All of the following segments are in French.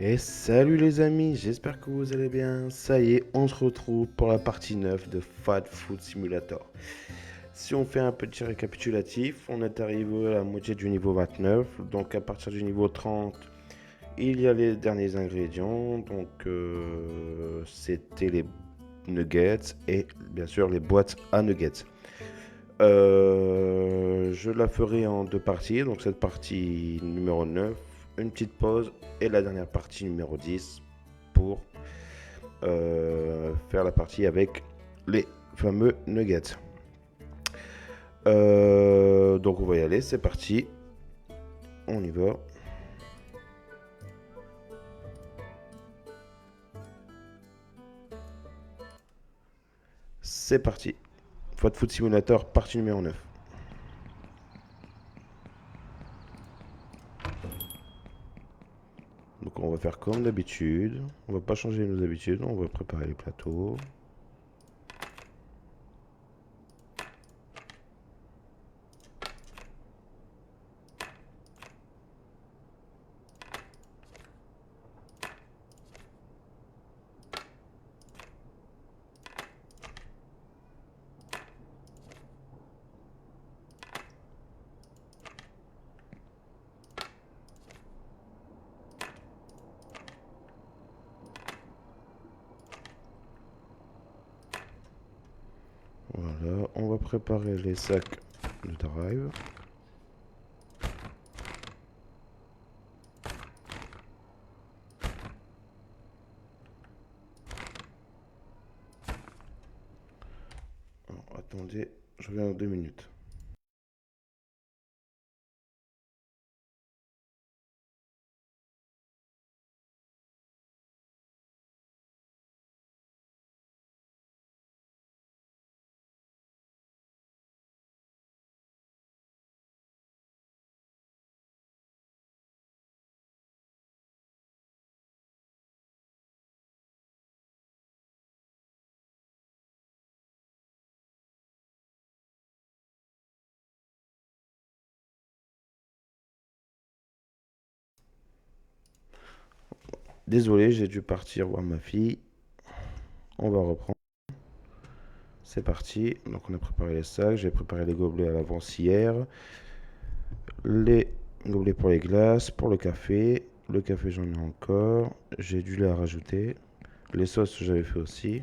Et salut les amis, j'espère que vous allez bien. Ça y est, on se retrouve pour la partie 9 de Fat Food Simulator. Si on fait un petit récapitulatif, on est arrivé à la moitié du niveau 29. Donc à partir du niveau 30, il y a les derniers ingrédients. Donc c'était les nuggets et bien sûr les boîtes à nuggets. Je la ferai en deux parties. Donc cette partie numéro 9, une petite pause et la dernière partie numéro 10 pour faire la partie avec les fameux nuggets. Donc on va y aller, c'est parti. On y va. C'est parti. Fat Food Simulator, partie numéro 9. Donc on va faire comme d'habitude. On va pas changer nos habitudes, on va préparer les plateaux. Voilà, on va préparer les sacs de drive. Alors, attendez, je reviens dans 2 minutes. Désolé, j'ai dû partir voir ma fille. On va reprendre. C'est parti. Donc on a préparé les sacs. J'ai préparé les gobelets à l'avance hier. Les gobelets pour les glaces, pour le café. Le café j'en ai encore. J'ai du lait à rajouter. Les sauces j'avais fait aussi.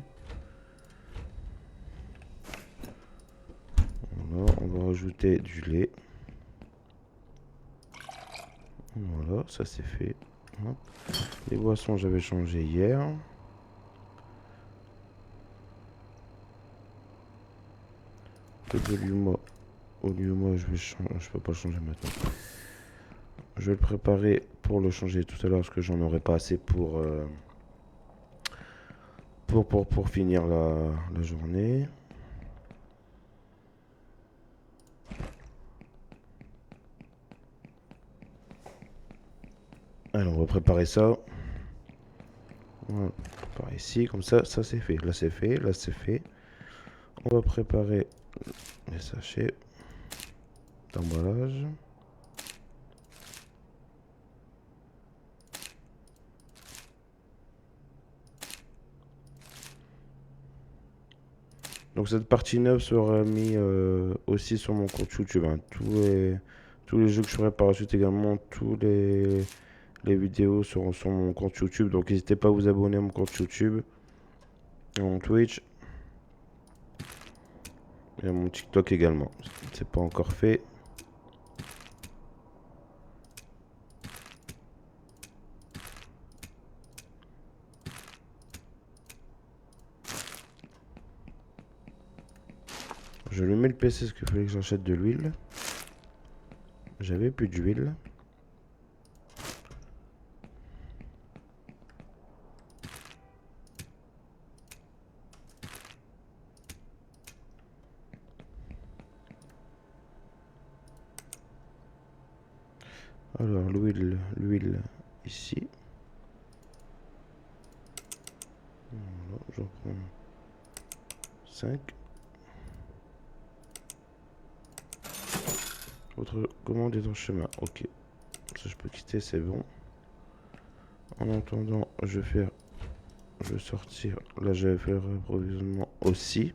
Voilà, on va rajouter du lait. Voilà, ça c'est fait. Hop. Les boissons j'avais changé hier. Le volume, je peux pas changer maintenant. Je vais le préparer pour le changer tout à l'heure parce que j'en aurai pas assez pour finir la journée. Alors on va préparer ça. Voilà, par ici, comme ça c'est fait. Là c'est fait, là c'est fait. On va préparer les sachets d'emballage. Donc cette partie neuve sera mise aussi sur mon compte YouTube, hein. Tous les jeux que je ferai par la suite également, les vidéos seront sur mon compte YouTube. Donc n'hésitez pas à vous abonner à mon compte YouTube, à mon Twitch et à mon TikTok également. C'est pas encore fait. Je lui mets le PC parce qu'il fallait que j'achète de l'huile. J'avais plus d'huile. Alors l'huile ici. Voilà, j'en prends 5. Votre commande est en chemin. Ok. Ça je peux quitter, c'est bon. En attendant, je vais sortir. Là, je vais faire l'approvisionnement aussi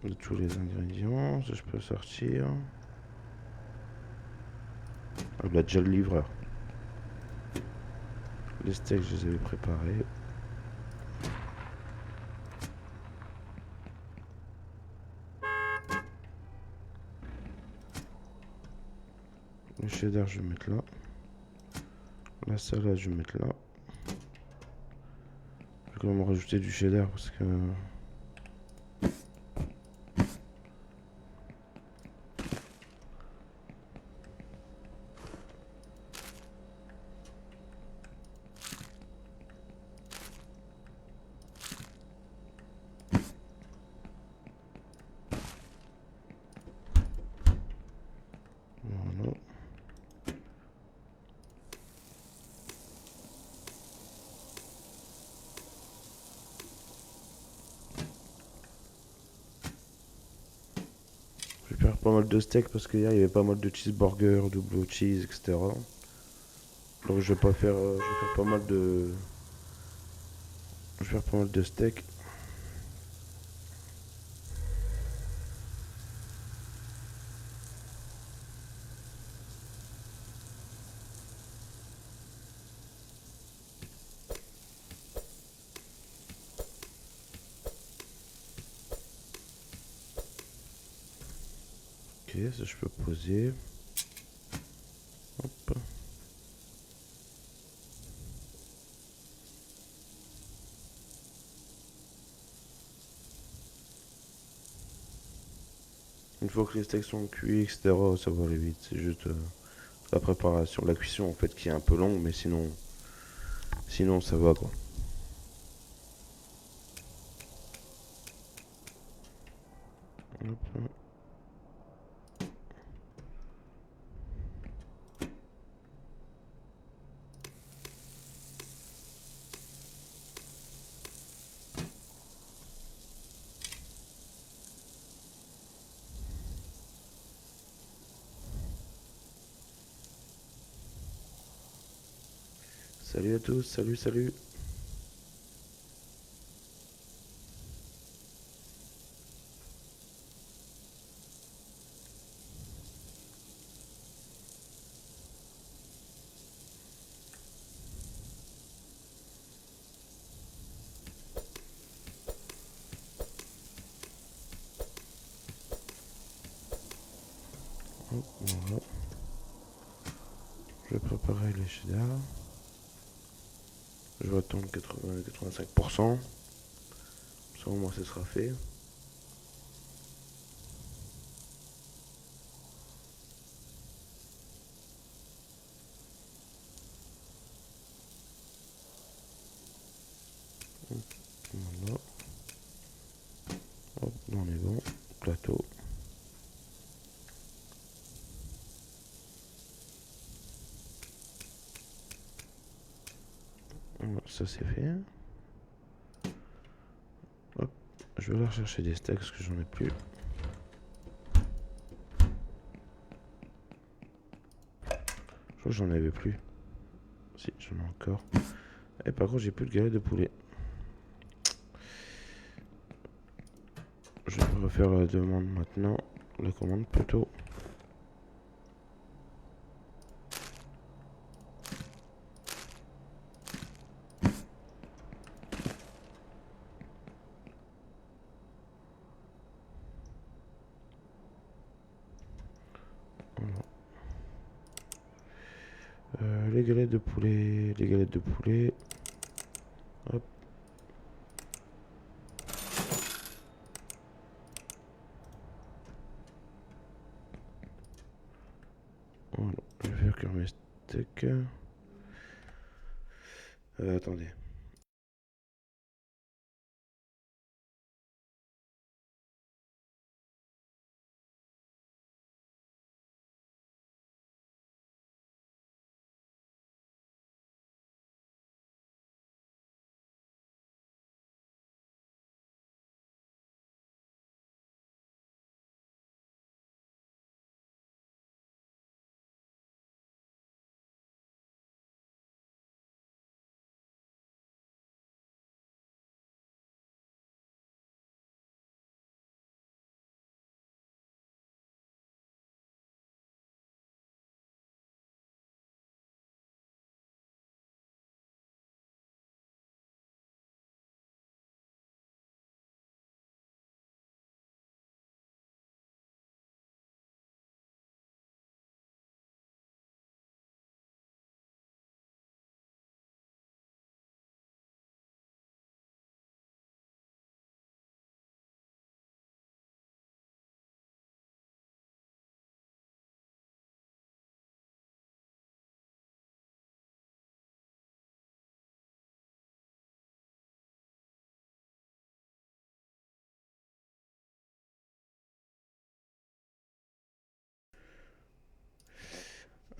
de tous les ingrédients. Ça, je peux sortir. Ah, il a déjà le livreur. Les steaks, je les avais préparés. Le cheddar, je vais mettre là. La salade, je vais mettre là. Je vais quand même rajouter du cheddar parce que... Voilà. Je vais faire pas mal de steaks parce qu'hier il y avait pas mal de cheeseburgers, double cheese, etc. Donc je vais pas faire, je vais faire pas mal de, je vais faire pas mal de steaks. Ok, ça je peux poser. Hop. Une fois que les steaks sont cuits, etc., ça va aller vite. C'est juste la préparation, la cuisson en fait qui est un peu longue, mais sinon ça va quoi. Hop. Salut à tous, salut, salut. Hop, voilà. Je vais préparer les cheddar. Je vais attendre 80-85%. Ça au moins ce sera fait. Voilà. Hop, on est bon. Plateau. Voilà, ça c'est fait. Hop, je vais aller rechercher des steaks parce que j'en ai plus. Je crois que j'en avais plus. Si, j'en ai encore. Et par contre, j'ai plus de galette de poulet. Je vais refaire la demande maintenant. La commande plutôt. Voilà. Les galettes de poulet. Les galettes de poulet. Hop. Voilà. Je vais faire cuire mes steaks. Attendez.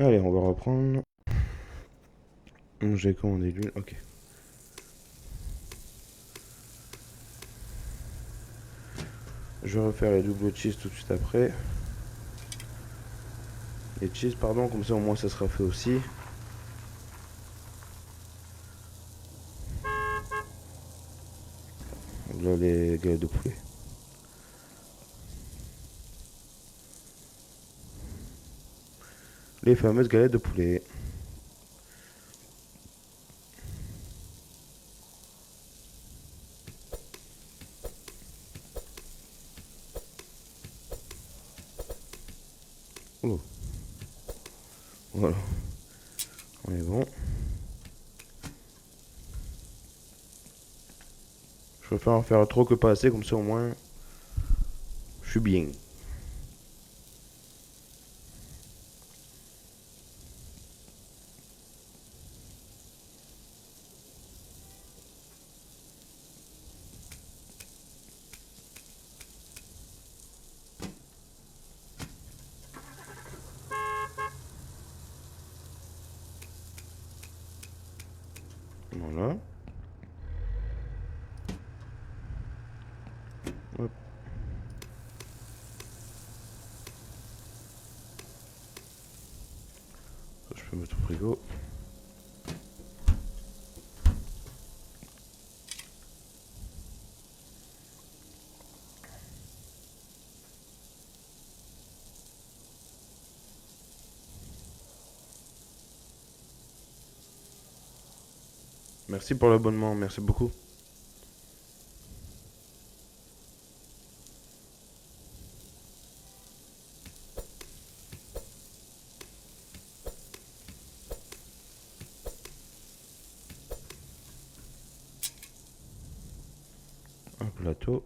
Allez, on va reprendre. J'ai commandé l'huile, ok. Je vais refaire les doubles cheese tout de suite après. Les cheese, pardon, comme ça au moins ça sera fait aussi. Là, les galettes de poulet. Les fameuses galettes de poulet. Oh. Voilà. On est bon. Je préfère en faire trop que pas assez, comme ça au moins je suis bien. Voilà. Hop. Ça, je peux mettre au frigo. Merci pour l'abonnement, merci beaucoup. Un plateau.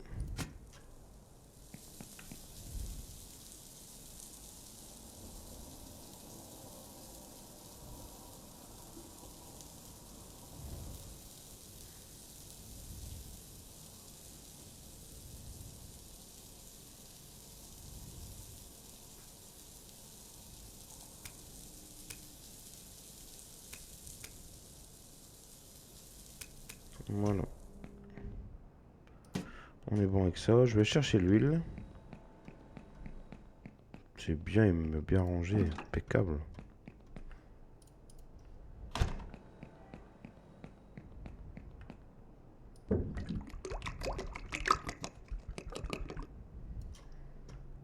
Voilà. On est bon avec ça. Je vais chercher l'huile. C'est bien, il m'a bien rangé. Impeccable.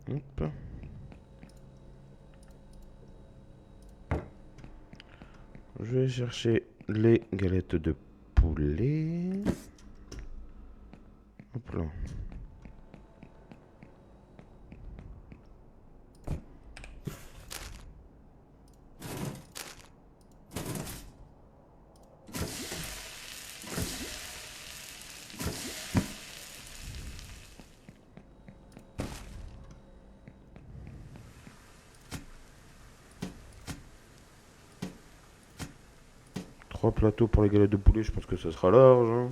Hop. Je vais chercher les galettes de poulet. Hop là. Trois plateaux pour les galettes de poulet, je pense que ça sera large. Hein.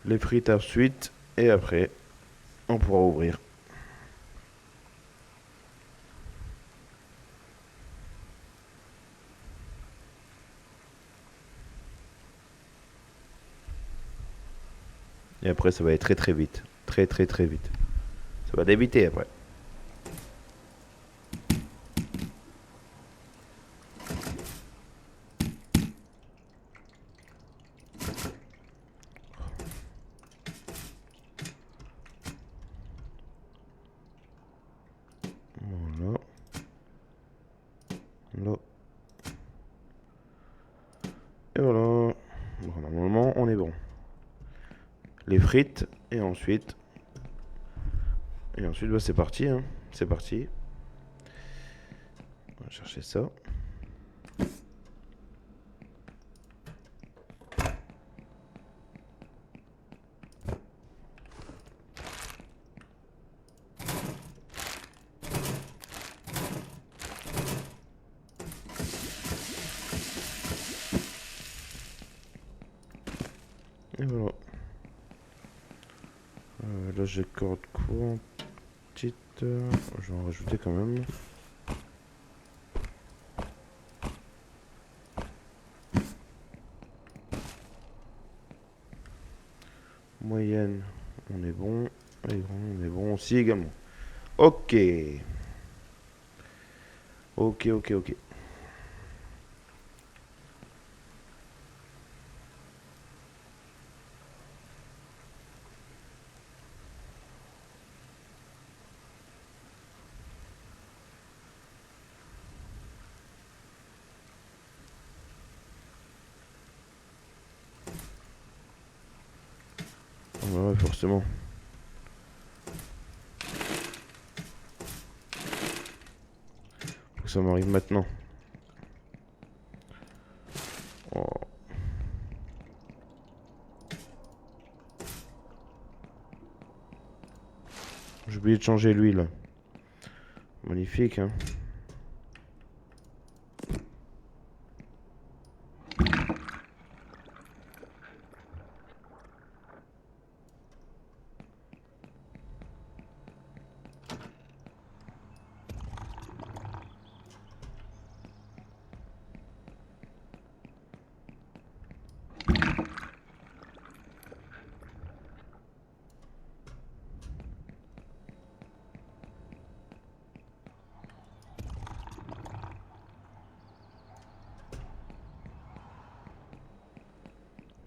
Les frites ensuite. Et après, on pourra ouvrir. Et après, ça va être très très vite. Très très très vite. Ça va débiter après. Voilà. Là. Et voilà. Bon, normalement, on est bon. Les frites. Et ensuite. Et ensuite, bah, c'est parti. Hein. C'est parti. On va chercher ça. Et voilà. Là j'ai corde courte. Petite. Je vais en rajouter quand même. Moyenne, on est bon. Et grand, on est bon aussi également. Ok. Ok, ok, ok. Ouais, forcément. Faut que ça m'arrive maintenant. Oh. J'ai oublié de changer l'huile. Magnifique, hein.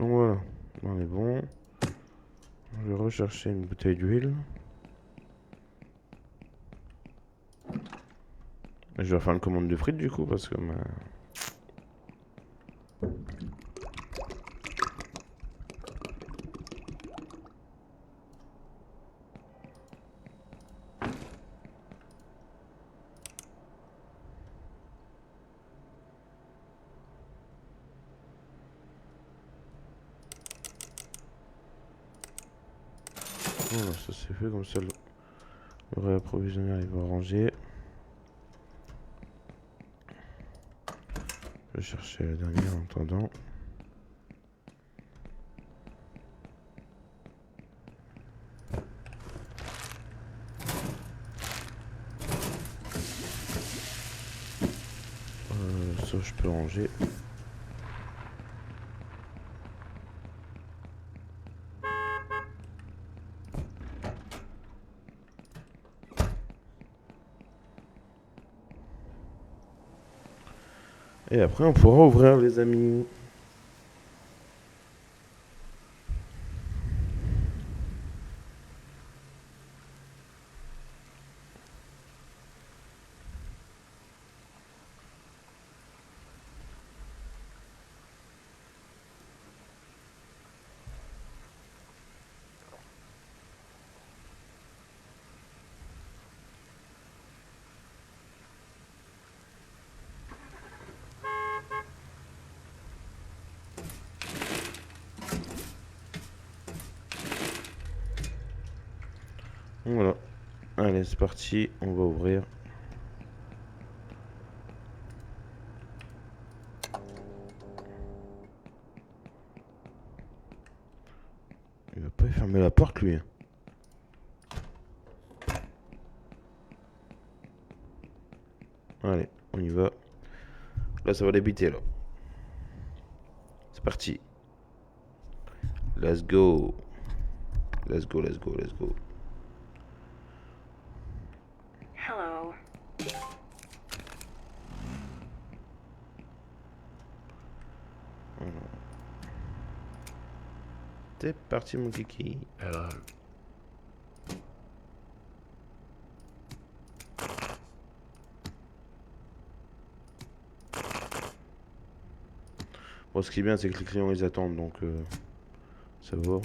Donc voilà, on est bon. Je vais rechercher une bouteille d'huile. Je vais faire une commande de frites du coup parce que voilà, ça c'est fait comme ça. Le réapprovisionnaire il va ranger. Je vais chercher la dernière en attendant. Ça je peux ranger. Et après on pourra ouvrir les amis. Voilà. Allez c'est parti, on va ouvrir. Il va pas fermer la porte lui. Allez, on y va. Là ça va débuter là. C'est parti. Let's go. Let's go, let's go, let's go. Hello. C'est parti mon kiki. Hello. Bon, ce qui est bien, c'est que les clients ils attendent donc ça va.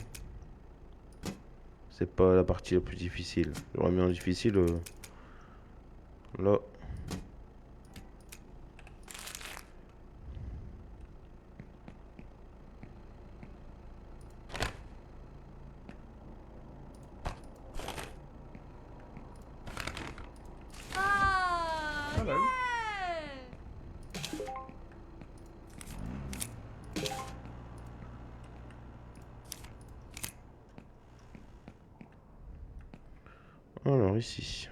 C'est pas la partie la plus difficile. J'aurais mis en difficile là. Ah, Hello. yeah! Alors ici.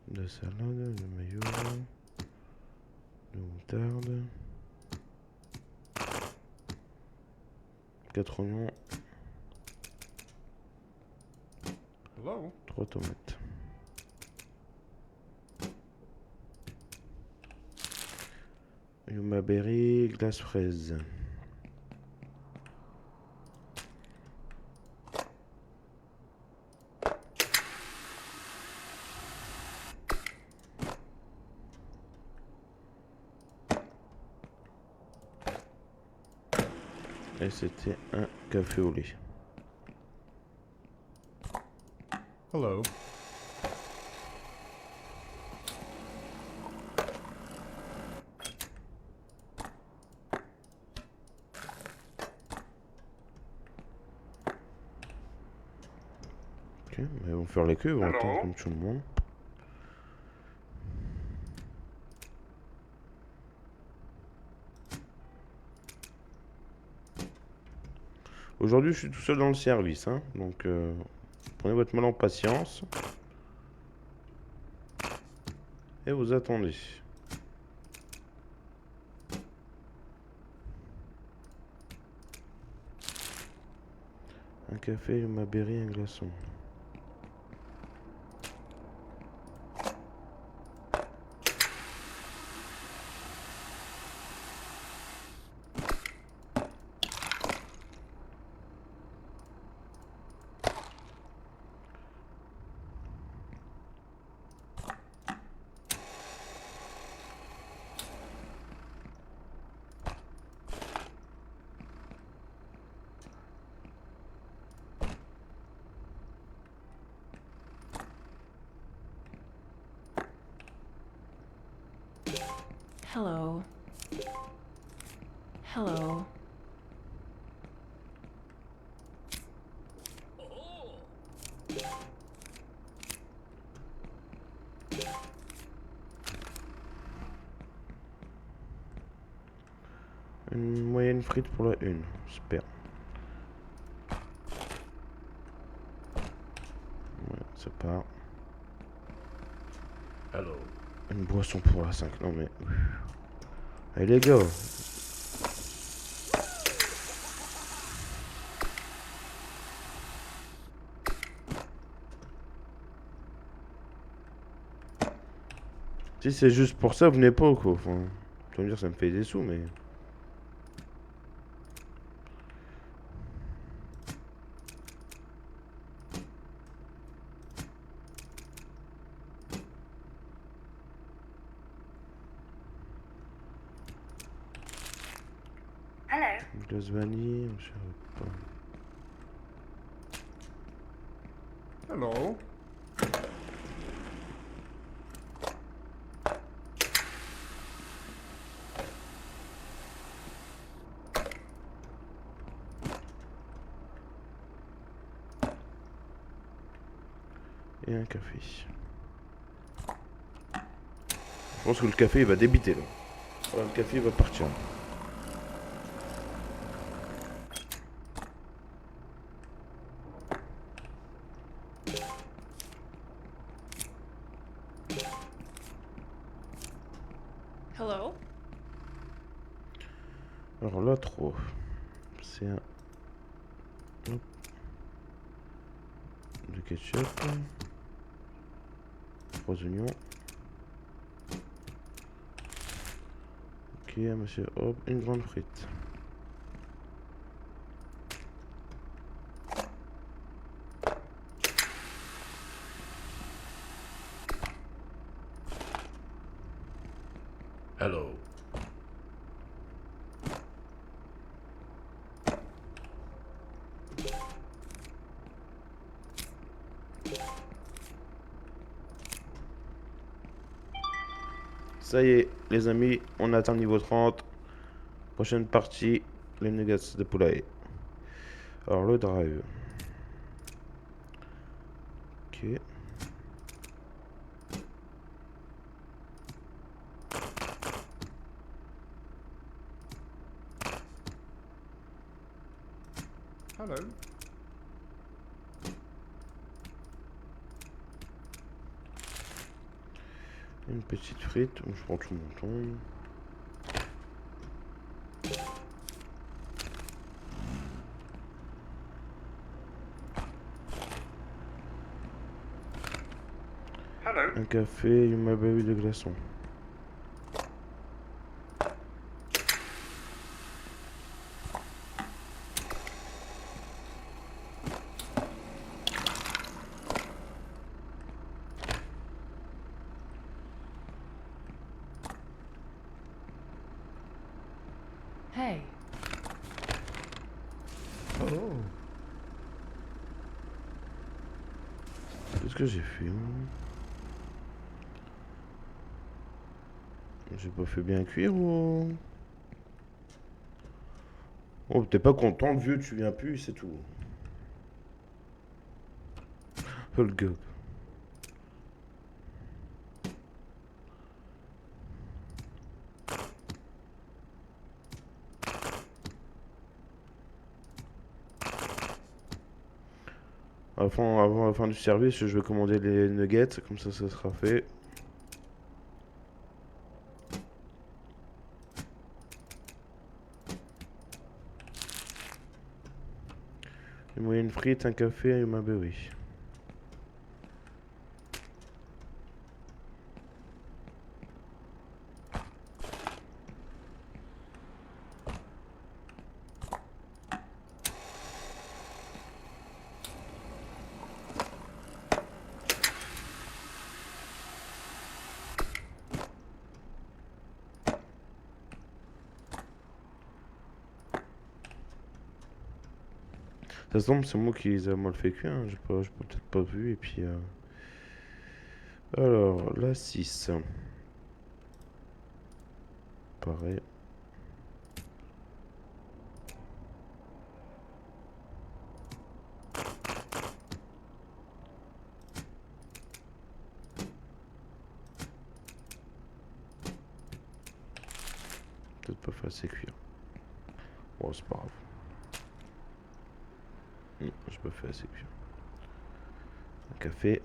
De salade, de mayo, de moutarde, 4 oignons, Hello? 3 tomates. Yuma berry, glace fraise. Et c'était un café au lait. Hello? Ok, mais ils vont faire les queues, on va Allô? attendre comme tout le monde. Aujourd'hui, je suis tout seul dans le service, hein, donc prenez votre mal en patience. Et vous attendez. Un café, Yuma berry, un glaçon. Hello. Hello. Une moyenne frite pour la une, super. Ouais, ça part. Hello? Une boisson pour la 5, non mais... Allez les gars. Si c'est juste pour ça, venez pas quoi. Enfin, tu vas me dire ça me fait des sous, mais... Hello. Une glace vanille, je sais pas. Hello? Et un café. Je pense que le café il va débiter là. Voilà, le café il va partir. Hello. Alors là, trop. C'est un... Hop. Du ketchup. 3 oignons. Ok, monsieur, hop, une grande frite. Hello? Ça y est, les amis, on atteint le niveau 30. Prochaine partie, les nuggets de poulailler. Alors, le drive. Ok. Hello. Une petite frite. Je prends tout mon temps. Hello. Un café et une Marbury de glaçons. Hey. Oh. Qu'est-ce que j'ai fait, moi? J'ai pas fait bien cuire ou... Oh, t'es pas content, vieux, tu viens plus, c'est tout. Oh, le gobe. Avant la fin du service, je vais commander les nuggets, comme ça sera fait. Une moyenne frite, un café et une Marbury. Ça se tombe, c'est moi qui les a mal fait cuire, hein. J'ai peut-être pas vu, et puis... Alors, la 6. Pareil. Peut-être pas fait assez cuire. Bon, c'est pas grave. Non, j'ai pas fait assez cuire. Un café.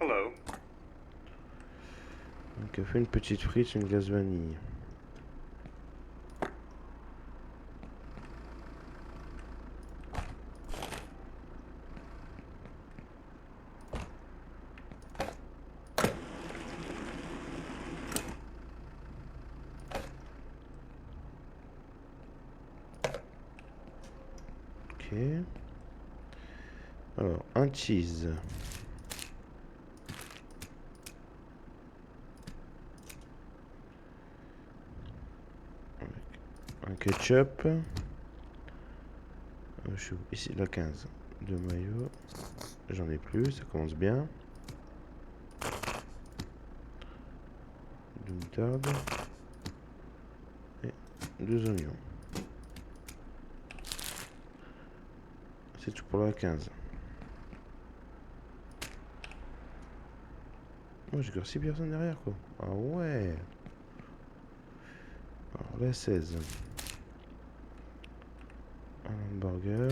Hello. Un café, une petite frite, une glace vanille. Ok. Alors, un cheese. Un ketchup. Je suis ici, la 15. De maillot. J'en ai plus, ça commence bien. De moutarde. Et 2 oignons. C'est tout pour la 15. Moi, j'ai encore 6 personnes derrière, quoi. Ah ouais. Alors, la 16. Un hamburger.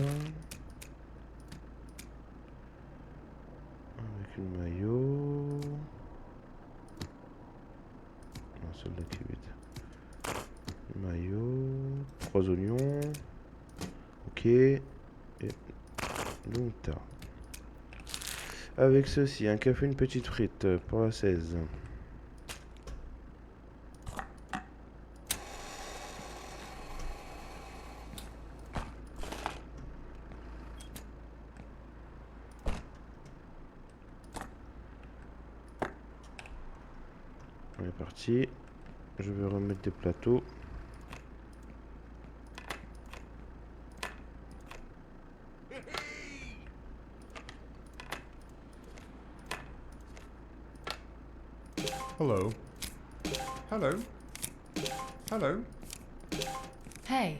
Avec une mayo. Non, celle-là qui est vide. Une mayo. 3 oignons. Ok. Et de moutarde. Avec ceci, un café, une petite frite pour la 16. On est parti. Je vais remettre des plateaux. Hello. Hello. Hello. Hey.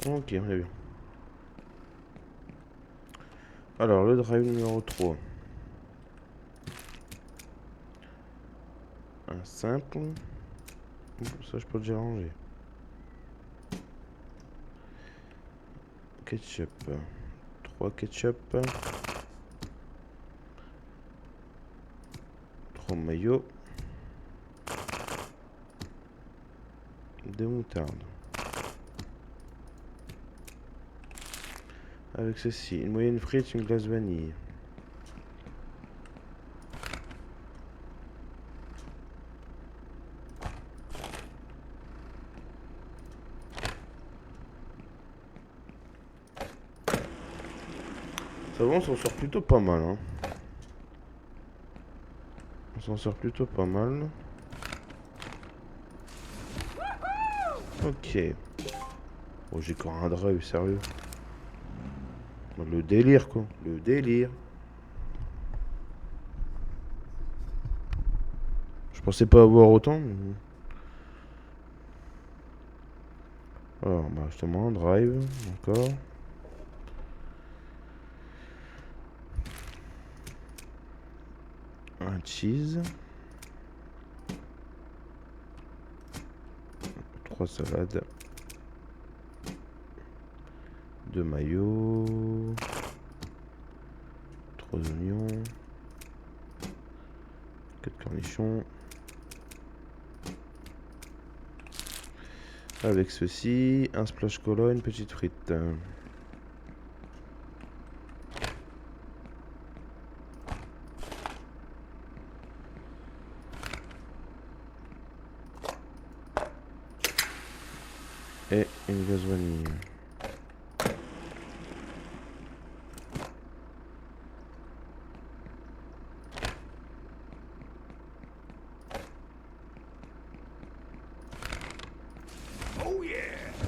Ok, on est bien. Alors, le drive numéro 3. Un simple. Ça, je peux déjà ranger. Ketchup. 3 ketchup. 3 maillots. 2 moutardes. Avec ceci, une moyenne frite, une glace vanille. Ça va, on s'en sort plutôt pas mal. Hein. On s'en sort plutôt pas mal. Ok. Oh, j'ai encore un drive, sérieux. Le délire, quoi. Le délire. Je pensais pas avoir autant. Mais... alors, bah, justement, drive, encore. Un cheese. 3 salades. 2 maillots. 3 oignons. 4 cornichons. Avec ceci, un splash cola, une petite frite. Et une glace vanille.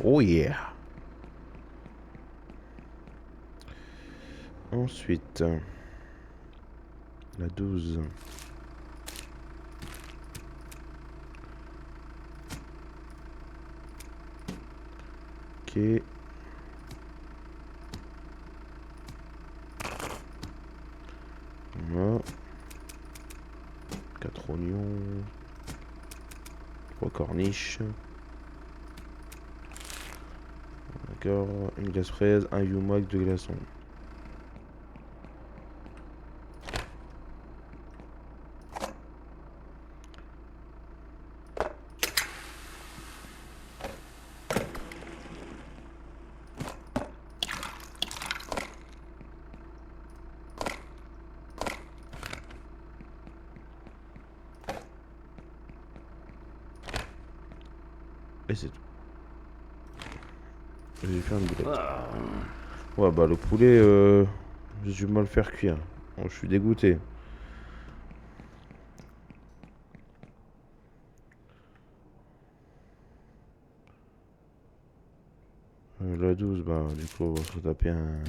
Oh yeah. Ensuite, la 12. Ok. Voilà. 4 oignons. 3 corniches. D'accord. Une glace fraise, un yumak, 2 glaçons. Et c'est tout. J'ai fait un boulette. Ouais, bah le poulet, j'ai du mal le faire cuire. Bon, je suis dégoûté. La 12, bah du coup, on va se taper un...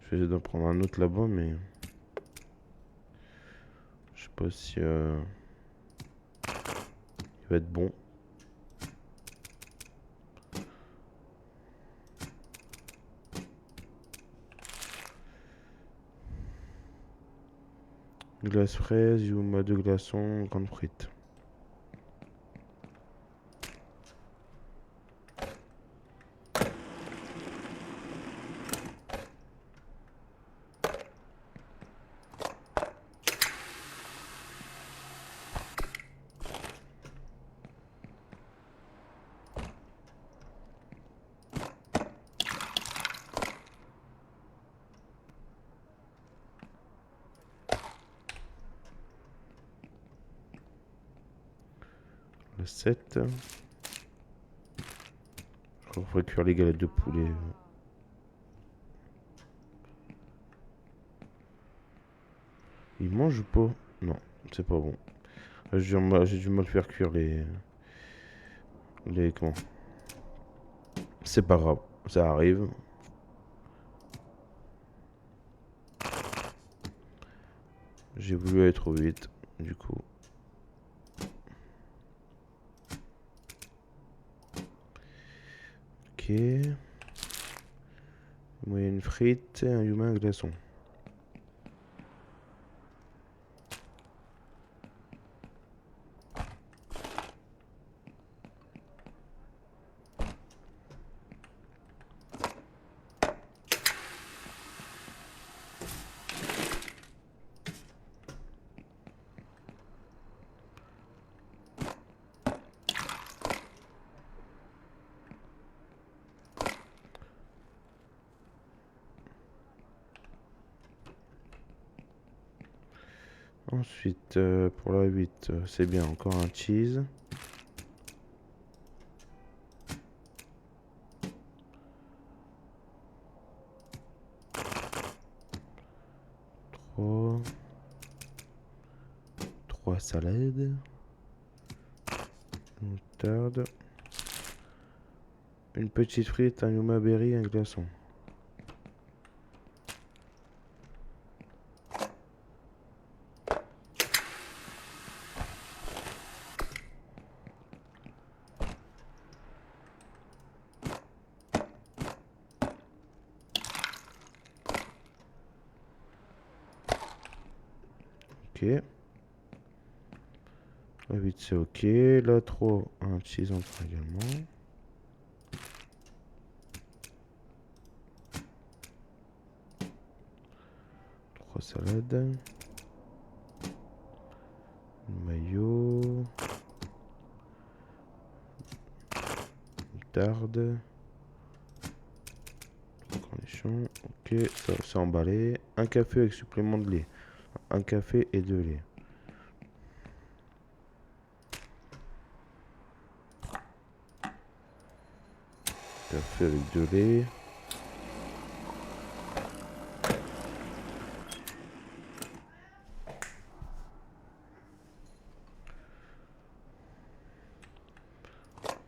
je vais essayer d'en prendre un autre là-bas, mais... je sais pas si... il va être bon. Glace fraise, yuma 2 glaçons, grande frite. Le 7. Je crois qu'il faudrait cuire les galettes de poulet. Il mange ou pas? Non, c'est pas bon. J'ai du mal faire cuire les... comment? C'est pas grave, ça arrive. J'ai voulu aller trop vite, du coup. Ok. Moyenne frite et un humain à glaçon. Ensuite, pour la 8, c'est bien, encore un cheese. Trois. 3 salades. Moutarde. Une petite frite, un yuma berry, un glaçon. Ok. La 8 c'est ok. La 3, un cheese en train également. Trois salades. Mayo. Moutarde. Cornichon. Ok, ça c'est emballé. Un café avec supplément de lait. Un café et 2 laits. Café avec 2 laits.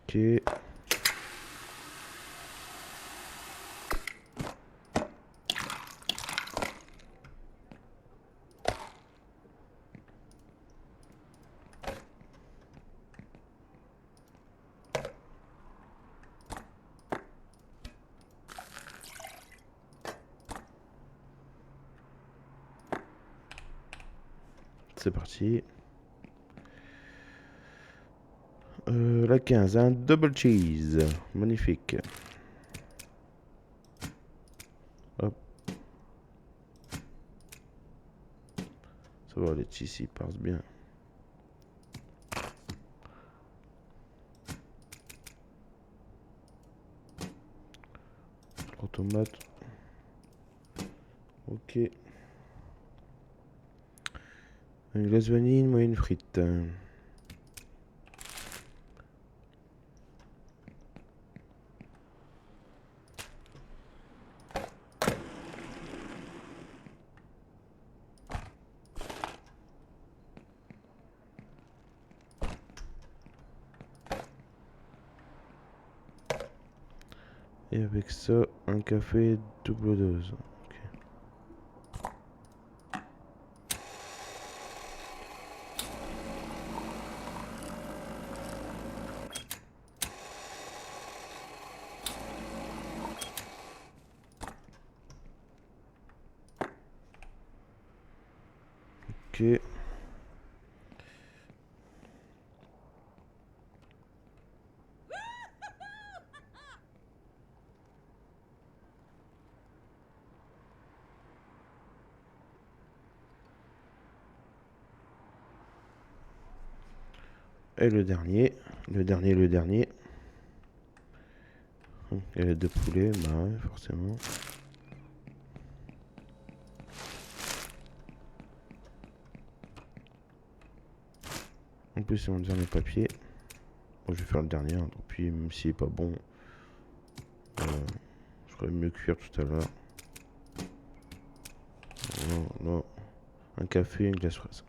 Ok. C'est parti. La 15, un double cheese. Magnifique. Hop. Ça va, les cheese ils passent bien. Trois tomates. Ok. Une glace vanille, une moyenne frite. Et avec ça, un café double dose. Ok. Ok. Et le dernier. Le dernier. Il y a les deux poulets, bah ouais, forcément. En plus, c'est mon dernier papier. Bon, je vais faire le dernier, hein, tant pis, même s'il est pas bon. Je ferais mieux cuire tout à l'heure. Non, non. Un café, une glace fraise.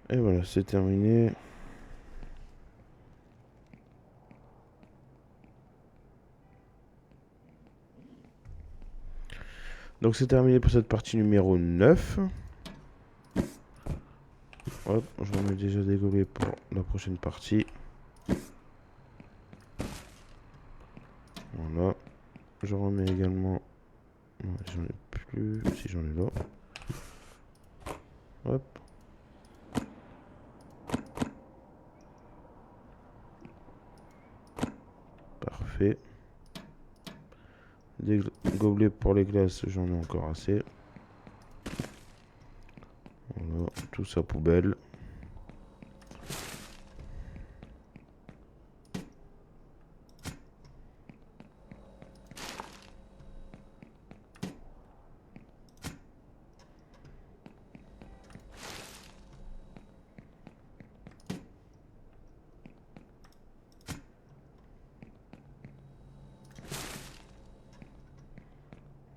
Et voilà, c'est terminé. Donc c'est terminé pour cette partie numéro 9. Hop, je remets déjà des gobelets pour la prochaine partie. Voilà. Je remets également... Non, j'en ai plus... Si j'en ai là. Hop. Parfait. Des gobelets pour les glaces, j'en ai encore assez. Voilà, tout ça poubelle.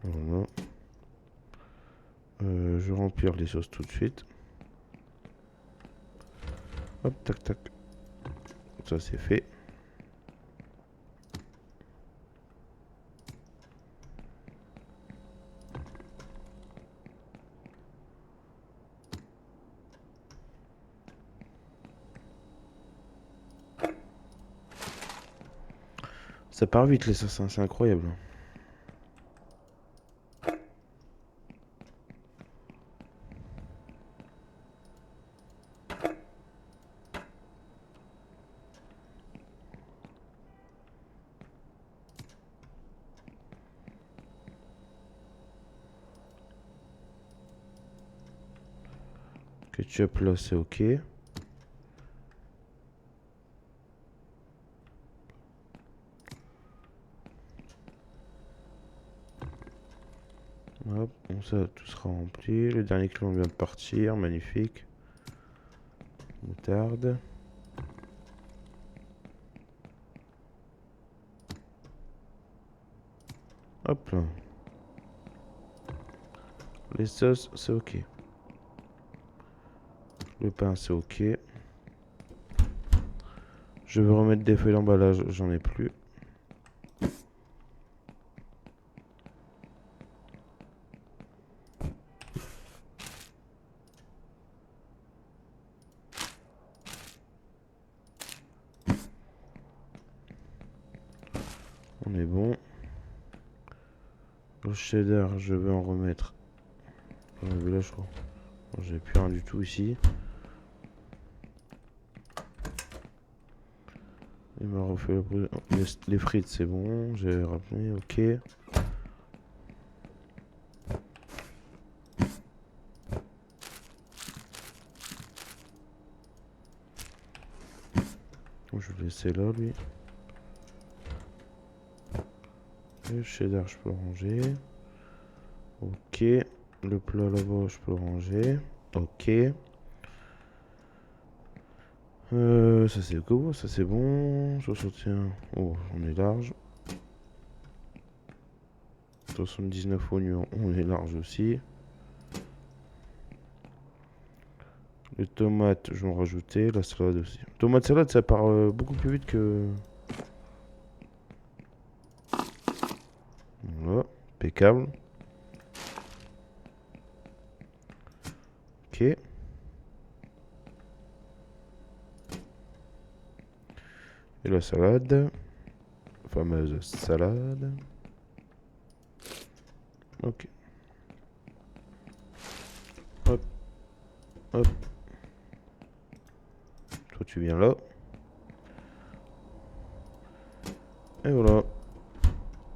Voilà. Je vais remplir les sauces tout de suite. Hop, tac, tac. Ça, c'est fait. Ça part vite, les sauces, hein, c'est incroyable. Ketchup, là, c'est ok. Hop, bon, ça, tout sera rempli. Le dernier clone vient de partir, magnifique. Moutarde. Hop là. Les sauces, c'est ok. Le pain, c'est ok. Je veux remettre des feuilles d'emballage, j'en ai plus. On est bon. Le cheddar, je vais en remettre. J'en avais là, je crois. J'ai plus rien du tout ici. Il m'a refait les frites, c'est bon. J'ai rappelé, ok. Je vais laisser là, lui. Le cheddar, je peux le ranger. Ok. Le plat là-bas, je peux le ranger. Ok. Ça c'est go, ça c'est bon. 61. Oh, on est large. 79 oignons, on est large aussi. Les tomates, je vais en rajouter. La salade aussi. Tomate salade, ça part beaucoup plus vite que... Voilà, impeccable. Ok. Et la salade. La fameuse salade. Ok. Hop. Hop. Toi, tu viens là. Et voilà.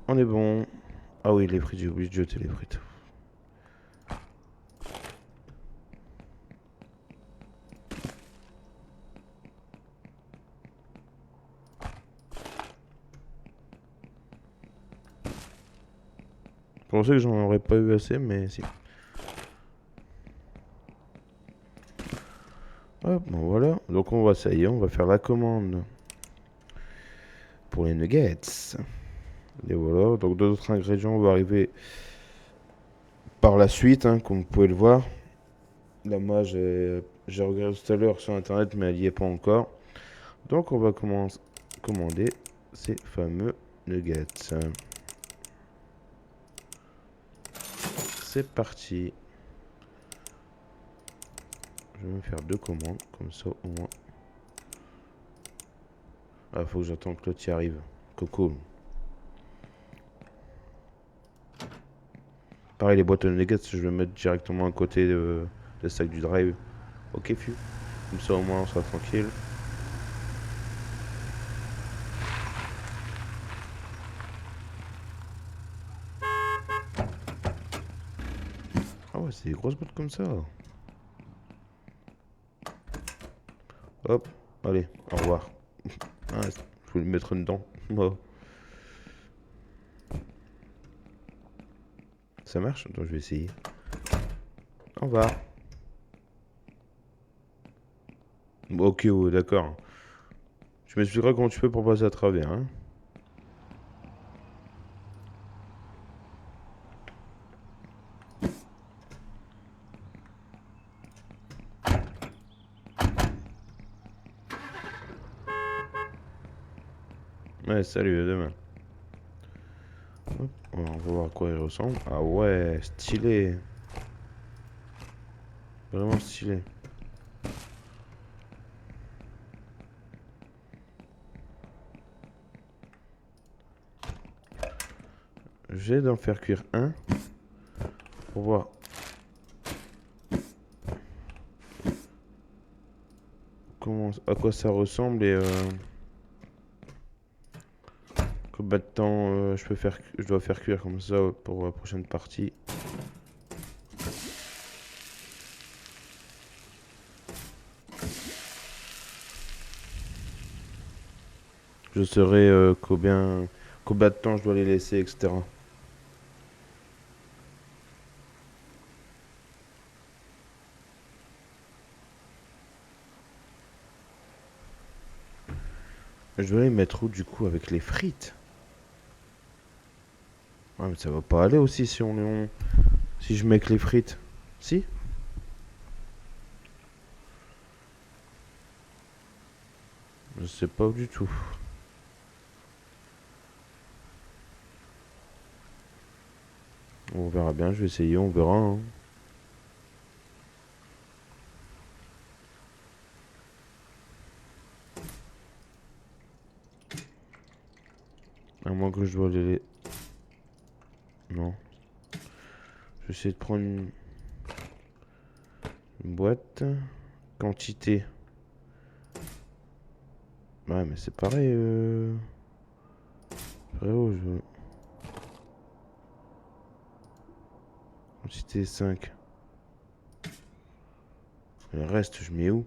On est bon. Ah oui, les frites, j'ai oublié de jeter les frites. Je pensais que j'en aurais pas eu assez, mais si. Hop, bon voilà. Donc on va, ça y est, on va faire la commande pour les nuggets. Et voilà, donc d'autres ingrédients vont arriver par la suite, hein, comme vous pouvez le voir. Là, moi, j'ai regardé tout à l'heure sur internet, mais elle n'y est pas encore. Donc on va commander ces fameux nuggets. c'est parti. Je vais me faire 2 commandes, comme ça au moins. Ah, faut que j'attende que l'autre y arrive. Coco. Pareil, les boîtes de nuggets, je vais mettre directement à côté de sac du drive. Ok, Fu. Comme ça, au moins, on sera tranquille. Ah ouais, c'est des grosses boîtes comme ça. Hop, allez, au revoir. Ah, je voulais le mettre dedans. Oh. Ça marche? Attends, je vais essayer. Au revoir. Bon, ok, ouais, d'accord. Je m'expliquerai comment tu fais pour passer à travers, hein. Ouais, salut, à demain. Hop, on va voir à quoi il ressemble. Ah ouais, stylé. Vraiment stylé. Je vais d'en faire cuire un. Pour voir comment, à quoi ça ressemble et combien de temps je dois faire cuire comme ça pour la prochaine partie. Je saurai combien de temps je dois les laisser, etc. Je dois les mettre où du coup avec les frites? Ouais, mais ça va pas aller aussi si je mets que les frites. Si? Je sais pas du tout. On verra bien, je vais essayer, on verra, hein. À moins que je dois les... Non. Je vais essayer de prendre une boîte. Quantité. Ouais, mais c'est pareil. Frérot, quantité 5. Le reste, je mets où?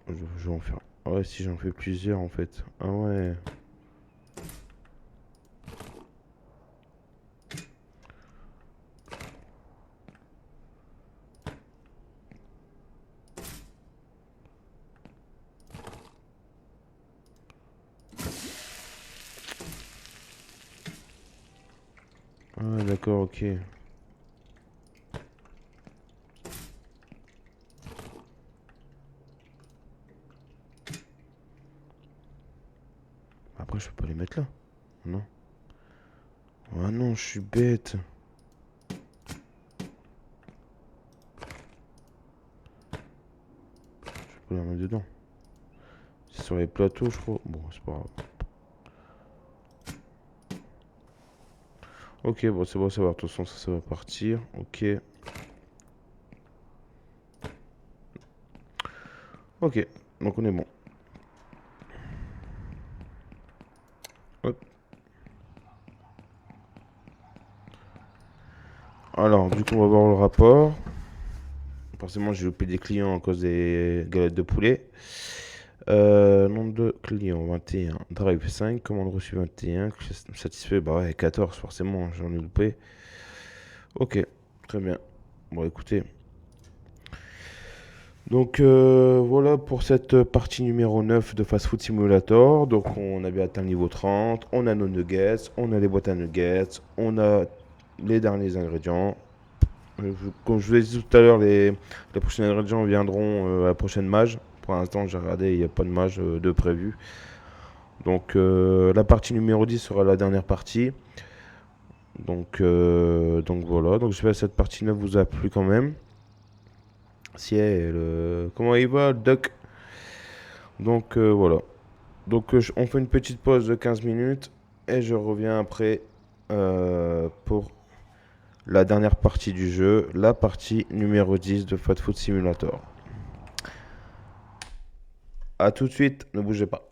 Je vais en faire... Ouais, si j'en fais plusieurs, en fait. Ah ouais. Ah, d'accord, ok. Après, je peux pas les mettre là. Non. Ah non, je suis bête. Je peux la mettre dedans. C'est sur les plateaux, je crois. Bon, c'est pas grave. Ok, bon, c'est bon à savoir. De toute façon, ça va partir. Ok. Ok, donc on est bon. Hop. Alors, du coup, on va voir le rapport. Forcément, j'ai loupé des clients à cause des galettes de poulet. Nombre de clients 21. Drive 5. Commande reçue 21. Satisfait, bah ouais, 14, forcément, j'en ai loupé. Ok, très bien. Bon, écoutez. Donc voilà pour cette partie numéro 9 de Fast Food Simulator. Donc on a bien atteint le niveau 30, on a nos nuggets, on a les boîtes à nuggets, on a les derniers ingrédients. Comme je vous l'ai dit tout à l'heure, les prochains ingrédients viendront à la prochaine mage. Pour l'instant j'ai regardé, il n'y a pas de mage de prévu. Donc la partie numéro 10 sera la dernière partie. Donc voilà, donc j'espère que cette partie 9 vous a plu quand même. Ciel, comment il va, Doc? Donc voilà. Donc on fait une petite pause de 15 minutes et je reviens après pour la dernière partie du jeu, la partie numéro 10 de Fat Food Simulator. A tout de suite, ne bougez pas.